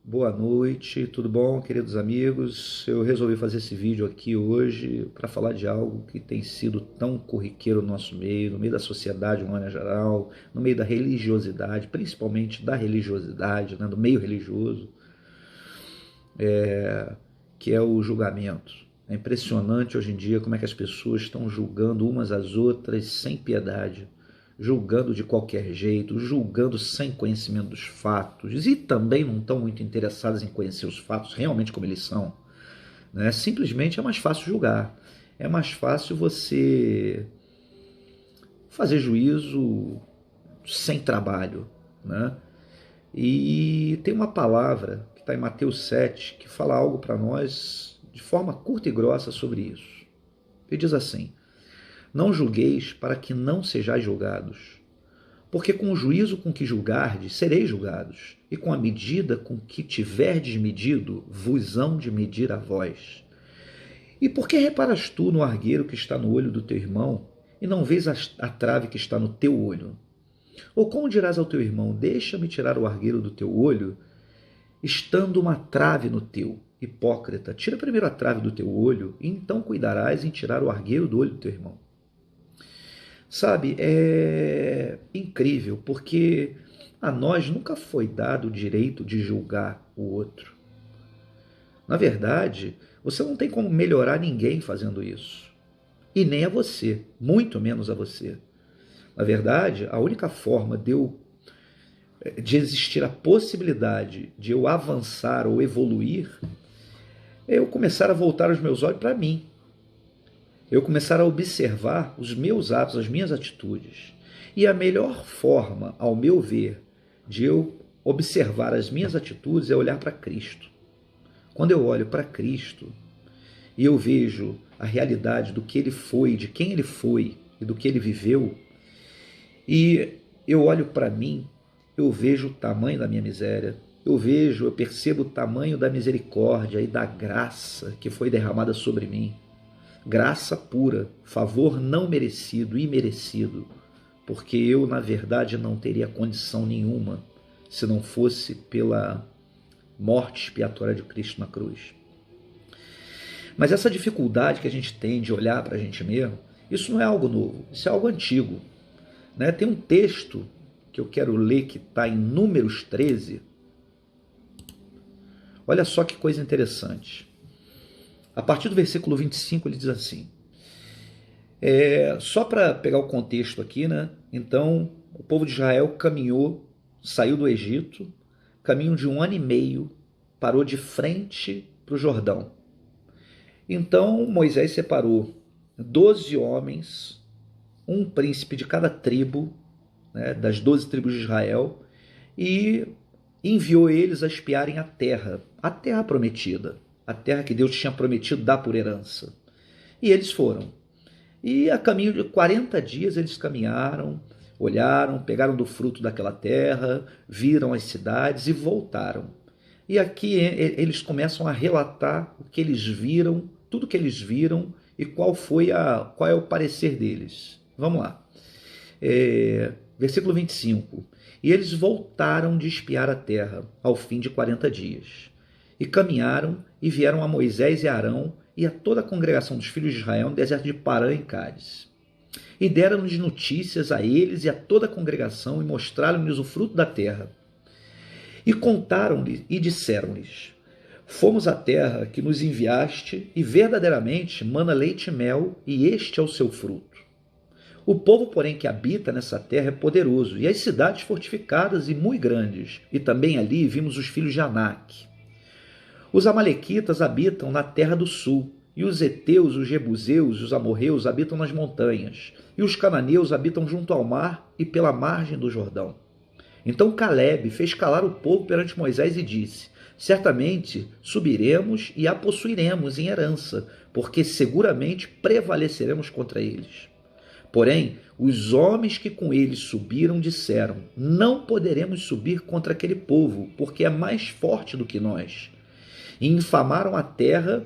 Boa noite, tudo bom, queridos amigos? Eu resolvi fazer esse vídeo aqui hoje para falar de algo que tem sido tão corriqueiro no nosso meio, no meio da sociedade, de uma maneira geral, no meio da religiosidade, principalmente da religiosidade, né, do meio religioso, que é o julgamento. É impressionante hoje em dia como é que as pessoas estão julgando umas às outras sem piedade, julgando de qualquer jeito, julgando sem conhecimento dos fatos, e também não estão muito interessadas em conhecer os fatos realmente como eles são, né? Simplesmente é mais fácil julgar, é mais fácil você fazer juízo sem trabalho, né? E tem uma palavra que está em Mateus 7 que fala algo para nós de forma curta e grossa sobre isso. Ele diz assim: não julgueis para que não sejais julgados, porque com o juízo com que julgardes, sereis julgados, e com a medida com que tiverdes medido, vos hão de medir a vós. E por que reparas tu no argueiro que está no olho do teu irmão, e não vês a trave que está no teu olho? Ou como dirás ao teu irmão, deixa-me tirar o argueiro do teu olho, estando uma trave no teu? Hipócrita, tira primeiro a trave do teu olho, e então cuidarás em tirar o argueiro do olho do teu irmão. Sabe, é incrível, porque a nós nunca foi dado o direito de julgar o outro. Na verdade, você não tem como melhorar ninguém fazendo isso. E nem a você, muito menos a você. Na verdade, a única forma de existir a possibilidade de eu avançar ou evoluir é eu começar a voltar os meus olhos para mim. Eu começar a observar os meus atos, as minhas atitudes. E a melhor forma, ao meu ver, de eu observar as minhas atitudes é olhar para Cristo. Quando eu olho para Cristo e eu vejo a realidade do que ele foi, de quem ele foi e do que ele viveu, e eu olho para mim, eu vejo o tamanho da minha miséria, eu percebo o tamanho da misericórdia e da graça que foi derramada sobre mim. Graça pura, favor não merecido, imerecido, porque eu, na verdade, não teria condição nenhuma se não fosse pela morte expiatória de Cristo na cruz. Mas essa dificuldade que a gente tem de olhar para a gente mesmo, isso não é algo novo, isso é algo antigo, né? Tem um texto que eu quero ler que está em Números 13. Olha só que coisa interessante. A partir do versículo 25 ele diz assim, só para pegar o contexto aqui, né? Então o povo de Israel caminhou, saiu do Egito, caminho de 1 ano e meio, parou de frente para o Jordão. Então Moisés separou 12 homens, um príncipe de cada tribo, né, das 12 tribos de Israel, e enviou eles a espiarem a terra prometida, a terra que Deus tinha prometido dar por herança. E eles foram. E a caminho de 40 dias eles caminharam, olharam, pegaram do fruto daquela terra, viram as cidades e voltaram. E aqui eles começam a relatar o que eles viram, tudo que eles viram e qual é o parecer deles. Vamos lá. Versículo 25. E eles voltaram de espiar a terra ao fim de 40 dias. E caminharam e vieram a Moisés e a Arão e a toda a congregação dos filhos de Israel no deserto de Parã e Cádiz. E deram-lhes notícias a eles e a toda a congregação e mostraram-lhes o fruto da terra. E contaram-lhes e disseram-lhes: fomos à terra que nos enviaste e verdadeiramente mana leite e mel, e este é o seu fruto. O povo, porém, que habita nessa terra é poderoso, e as cidades fortificadas e muito grandes, e também ali vimos os filhos de Anak. Os amalequitas habitam na terra do sul, e os heteus, os jebuseus e os amorreus habitam nas montanhas, e os cananeus habitam junto ao mar e pela margem do Jordão. Então Calebe fez calar o povo perante Moisés e disse: certamente subiremos e a possuiremos em herança, porque seguramente prevaleceremos contra eles. Porém, os homens que com eles subiram disseram: não poderemos subir contra aquele povo, porque é mais forte do que nós. E infamaram a terra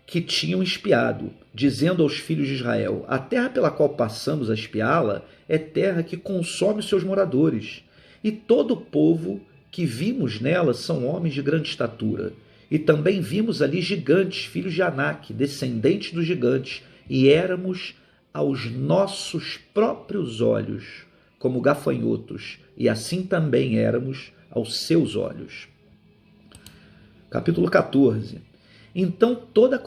que tinham espiado, dizendo aos filhos de Israel: a terra pela qual passamos a espiá-la é terra que consome os seus moradores, e todo o povo que vimos nela são homens de grande estatura. E também vimos ali gigantes, filhos de Anak, descendentes dos gigantes, e éramos aos nossos próprios olhos como gafanhotos, e assim também éramos aos seus olhos. Capítulo 14. Então toda a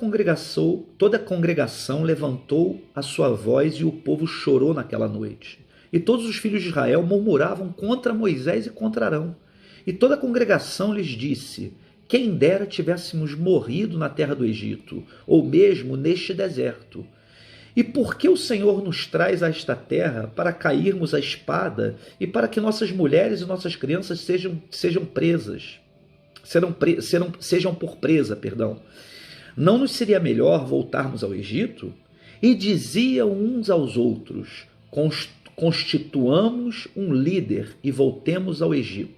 congregação levantou a sua voz e o povo chorou naquela noite. E todos os filhos de Israel murmuravam contra Moisés e contra Arão. E toda a congregação lhes disse: quem dera tivéssemos morrido na terra do Egito, ou mesmo neste deserto. E por que o Senhor nos traz a esta terra para cairmos à espada e para que nossas mulheres e nossas crianças sejam presas? Sejam por presa, perdão. Não nos seria melhor voltarmos ao Egito? E diziam uns aos outros: constituamos um líder e voltemos ao Egito.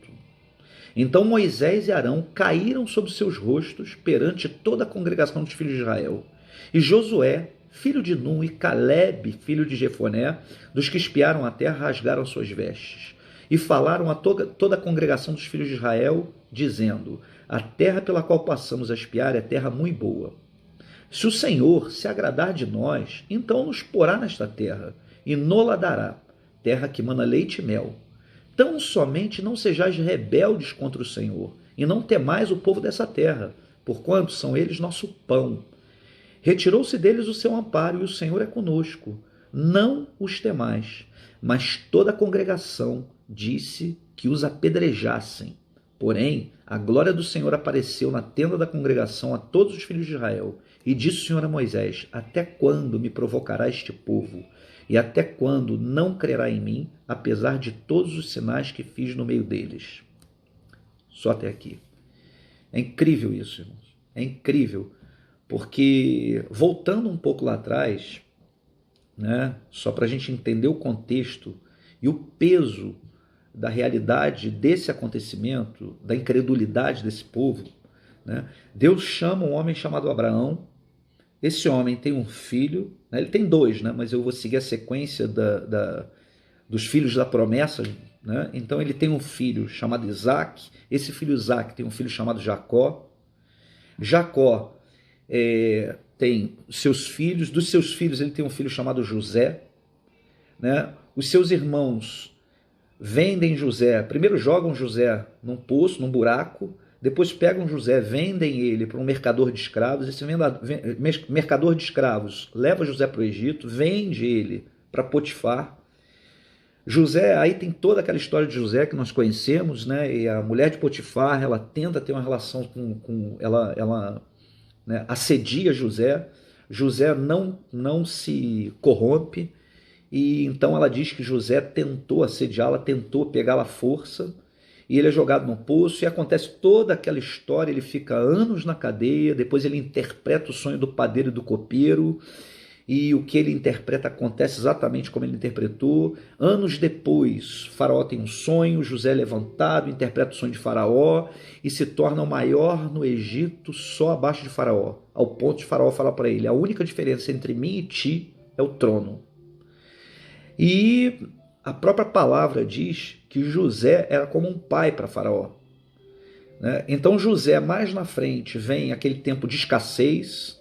Então Moisés e Arão caíram sobre seus rostos perante toda a congregação dos filhos de Israel. E Josué, filho de Num, e Calebe, filho de Jefoné, dos que espiaram a terra, rasgaram suas vestes. E falaram a toda a congregação dos filhos de Israel, dizendo: a terra pela qual passamos a espiar é terra muito boa. Se o Senhor se agradar de nós, então nos porá nesta terra, e nola dará, terra que mana leite e mel. Tão somente não sejais rebeldes contra o Senhor, e não temais o povo dessa terra, porquanto são eles nosso pão. Retirou-se deles o seu amparo, e o Senhor é conosco. Não os temais. Mas toda a congregação disse que os apedrejassem. Porém, a glória do Senhor apareceu na tenda da congregação a todos os filhos de Israel. E disse o Senhor a Moisés: até quando me provocará este povo? E até quando não crerá em mim, apesar de todos os sinais que fiz no meio deles? Só até aqui. É incrível isso, irmãos. É incrível. Porque, voltando um pouco lá atrás, né, só para a gente entender o contexto e o peso da realidade desse acontecimento, da incredulidade desse povo, né, Deus chama um homem chamado Abraão. Esse homem tem um filho, né, ele tem dois, né, mas eu vou seguir a sequência dos filhos da promessa. Né? Então ele tem um filho chamado Isaac, esse filho Isaac tem um filho chamado Jacó. Jacó tem seus filhos, dos seus filhos ele tem um filho chamado José, né? Os seus irmãos vendem José, primeiro jogam José num poço, num buraco, depois pegam José, vendem ele para um mercador de escravos, esse mercador de escravos leva José para o Egito, vende ele para Potifar. José, aí tem toda aquela história de José que nós conhecemos, né? E a mulher de Potifar, ela tenta ter uma relação ela né, assedia José. José não se corrompe, e então ela diz que José tentou assediá-la, tentou pegá-la à força, e ele é jogado no poço, e acontece toda aquela história. Ele fica anos na cadeia, depois ele interpreta o sonho do padeiro e do copeiro, e o que ele interpreta acontece exatamente como ele interpretou. Anos depois, Faraó tem um sonho, José é levantado, interpreta o sonho de Faraó e se torna o maior no Egito, só abaixo de Faraó, ao ponto de Faraó falar para ele: a única diferença entre mim e ti é o trono. E a própria palavra diz que José era como um pai para Faraó. Então José, mais na frente, vem aquele tempo de escassez,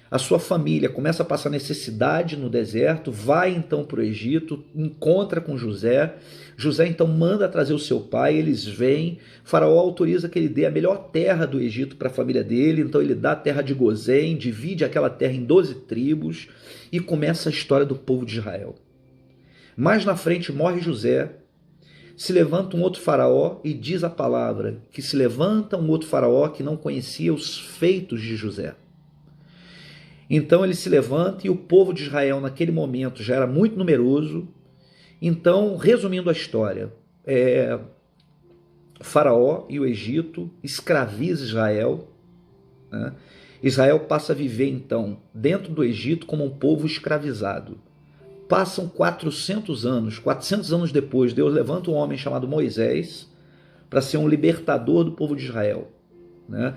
a sua família começa a passar necessidade no deserto, vai então para o Egito, encontra com José. José então manda trazer o seu pai, eles vêm. Faraó autoriza que ele dê a melhor terra do Egito para a família dele, então ele dá a terra de Gozém, divide aquela terra em 12 tribos e começa a história do povo de Israel. Mais na frente morre José, se levanta um outro faraó e diz a palavra que se levanta um outro faraó que não conhecia os feitos de José. Então ele se levanta e o povo de Israel naquele momento já era muito numeroso. Então, resumindo a história, Faraó e o Egito escraviza Israel. Né? Israel passa a viver então dentro do Egito como um povo escravizado. Passam 400 anos depois, Deus levanta um homem chamado Moisés para ser um libertador do povo de Israel. Né?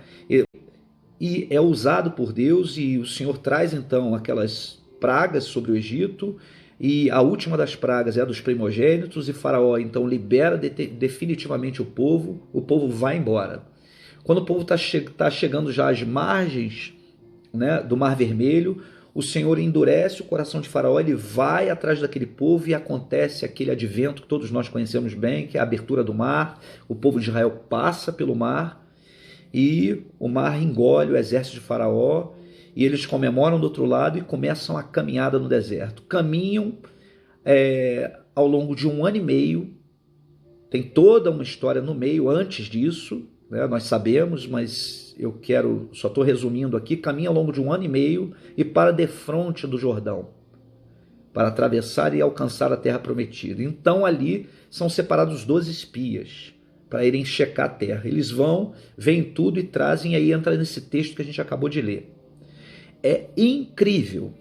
E é usado por Deus, e o Senhor traz então aquelas pragas sobre o Egito, e a última das pragas é a dos primogênitos, e Faraó então libera definitivamente o povo vai embora. Quando o povo está chegando já às margens, né, do Mar Vermelho, o Senhor endurece o coração de Faraó, ele vai atrás daquele povo e acontece aquele advento que todos nós conhecemos bem, que é a abertura do mar. O povo de Israel passa pelo mar e o mar engole o exército de Faraó, e eles comemoram do outro lado e começam a caminhada no deserto. Caminham ao longo de 1 ano e meio, tem toda uma história no meio antes disso, né? Nós sabemos, mas só estou resumindo aqui. Caminha ao longo de 1 ano e meio e para defronte do Jordão, para atravessar e alcançar a terra prometida. Então ali são separados 12 espias para irem checar a terra. Eles vão, veem tudo e trazem, e aí entra nesse texto que a gente acabou de ler. É incrível,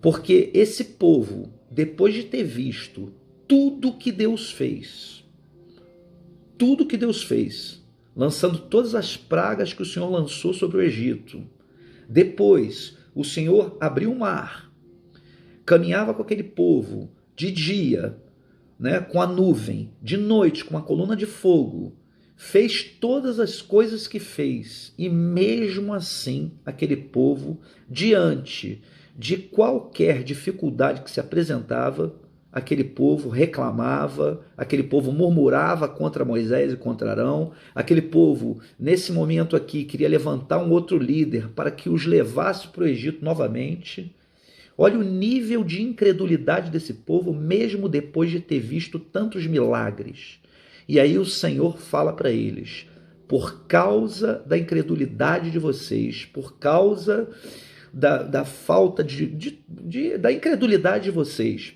porque esse povo, depois de ter visto tudo que Deus fez, lançando todas as pragas que o Senhor lançou sobre o Egito, depois o Senhor abriu o mar, caminhava com aquele povo de dia, né, com a nuvem, de noite com a coluna de fogo, fez todas as coisas que fez, e mesmo assim aquele povo, diante de qualquer dificuldade que se apresentava, aquele povo reclamava, aquele povo murmurava contra Moisés e contra Arão, aquele povo, nesse momento aqui, queria levantar um outro líder para que os levasse para o Egito novamente. Olha o nível de incredulidade desse povo, mesmo depois de ter visto tantos milagres. E aí o Senhor fala para eles: por causa da incredulidade de vocês, por causa da falta da incredulidade de vocês,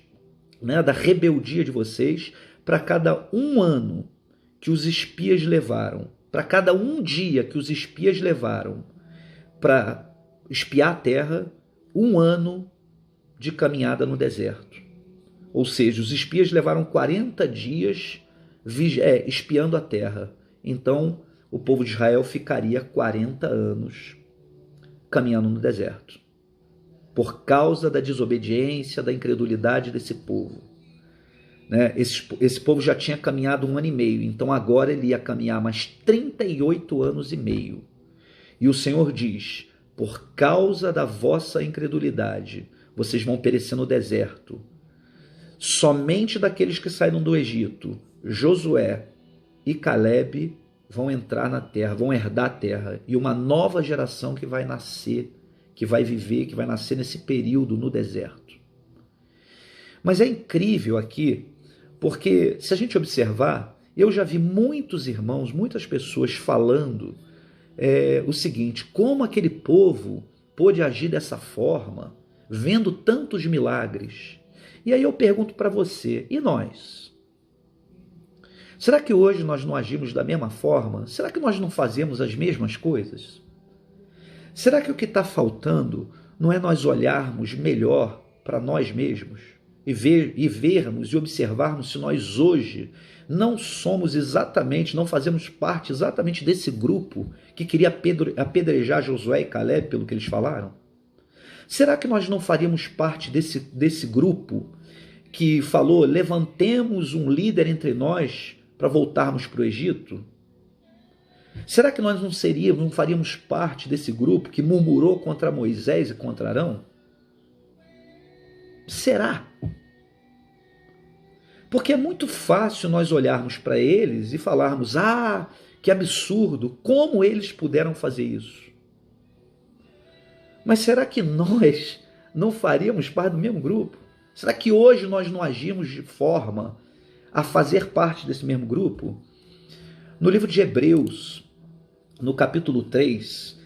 né, da rebeldia de vocês, para cada 1 ano que os espias levaram, para cada 1 dia que os espias levaram para espiar a terra, 1 ano de caminhada no deserto. Ou seja, os espias levaram 40 dias espiando a terra. Então o povo de Israel ficaria 40 anos caminhando no deserto, por causa da desobediência, da incredulidade desse povo, né? Esse povo já tinha caminhado 1 ano e meio, então agora ele ia caminhar mais 38 anos e meio. E o Senhor diz: por causa da vossa incredulidade, vocês vão perecer no deserto. Somente daqueles que saíram do Egito, Josué e Caleb vão entrar na terra, vão herdar a terra, e uma nova geração que vai nascer, que vai viver, que vai nascer nesse período no deserto. Mas é incrível aqui, porque se a gente observar, eu já vi muitos irmãos, muitas pessoas falando o seguinte: como aquele povo pôde agir dessa forma, vendo tantos milagres? E aí eu pergunto para você, e nós? Será que hoje nós não agimos da mesma forma? Será que nós não fazemos as mesmas coisas? Será que o que está faltando não é nós olharmos melhor para nós mesmos e vermos e observarmos se nós hoje não somos exatamente, não fazemos parte exatamente desse grupo que queria apedrejar Josué e Caleb pelo que eles falaram? Será que nós não faríamos parte desse grupo que falou: levantemos um líder entre nós para voltarmos para o Egito? Será que nós não faríamos parte desse grupo que murmurou contra Moisés e contra Arão? Será? Porque é muito fácil nós olharmos para eles e falarmos: ah, que absurdo, como eles puderam fazer isso? Mas será que nós não faríamos parte do mesmo grupo? Será que hoje nós não agimos de forma a fazer parte desse mesmo grupo? No livro de Hebreus, no capítulo 3,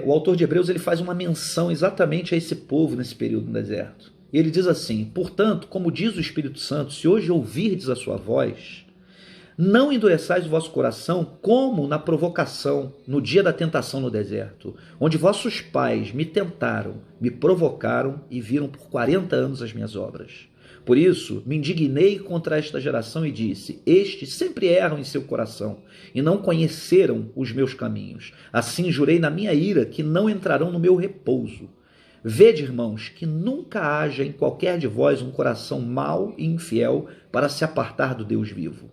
o autor de Hebreus ele faz uma menção exatamente a esse povo nesse período no deserto. E ele diz assim: portanto, como diz o Espírito Santo, se hoje ouvirdes a sua voz, não endureçais o vosso coração como na provocação, no dia da tentação no deserto, onde vossos pais me tentaram, me provocaram e viram por 40 anos as minhas obras. Por isso, me indignei contra esta geração e disse: estes sempre erram em seu coração e não conheceram os meus caminhos. Assim jurei na minha ira que não entrarão no meu repouso. Vede, irmãos, que nunca haja em qualquer de vós um coração mau e infiel para se apartar do Deus vivo.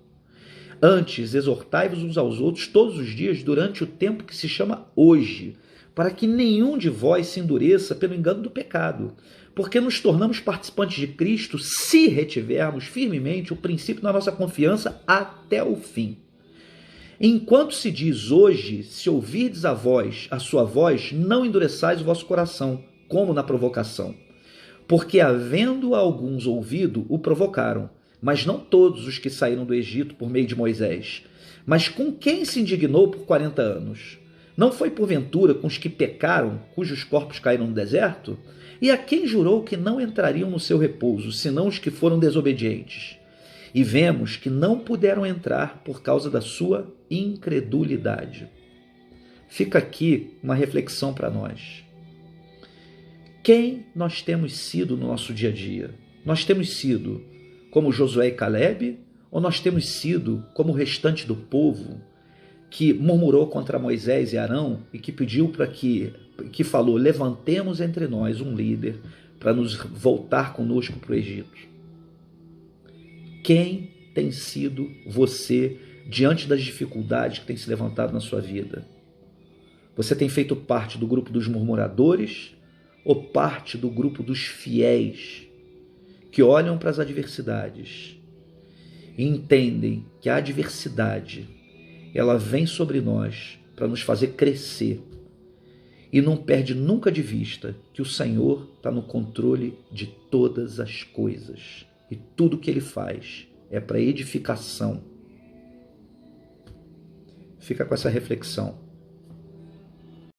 Antes, exortai-vos uns aos outros todos os dias durante o tempo que se chama hoje, para que nenhum de vós se endureça pelo engano do pecado, porque nos tornamos participantes de Cristo se retivermos firmemente o princípio da nossa confiança até o fim. Enquanto se diz hoje, se ouvirdes a sua voz, não endureçais o vosso coração, como na provocação. Porque havendo alguns ouvido, o provocaram, mas não todos os que saíram do Egito por meio de Moisés. Mas com quem se indignou por 40 anos? Não foi porventura com os que pecaram, cujos corpos caíram no deserto? E a quem jurou que não entrariam no seu repouso, senão os que foram desobedientes? E vemos que não puderam entrar por causa da sua incredulidade. Fica aqui uma reflexão para nós. Quem nós temos sido no nosso dia a dia? Nós temos sido como Josué e Caleb, ou nós temos sido como o restante do povo que murmurou contra Moisés e Arão e que pediu para que falou, levantemos entre nós um líder para nos voltar conosco para o Egito? Quem tem sido você diante das dificuldades que tem se levantado na sua vida? Você tem feito parte do grupo dos murmuradores ou parte do grupo dos fiéis que olham para as adversidades e entendem que a adversidade ela vem sobre nós para nos fazer crescer e não perde nunca de vista que o Senhor está no controle de todas as coisas e tudo que Ele faz é para edificação? Fica com essa reflexão.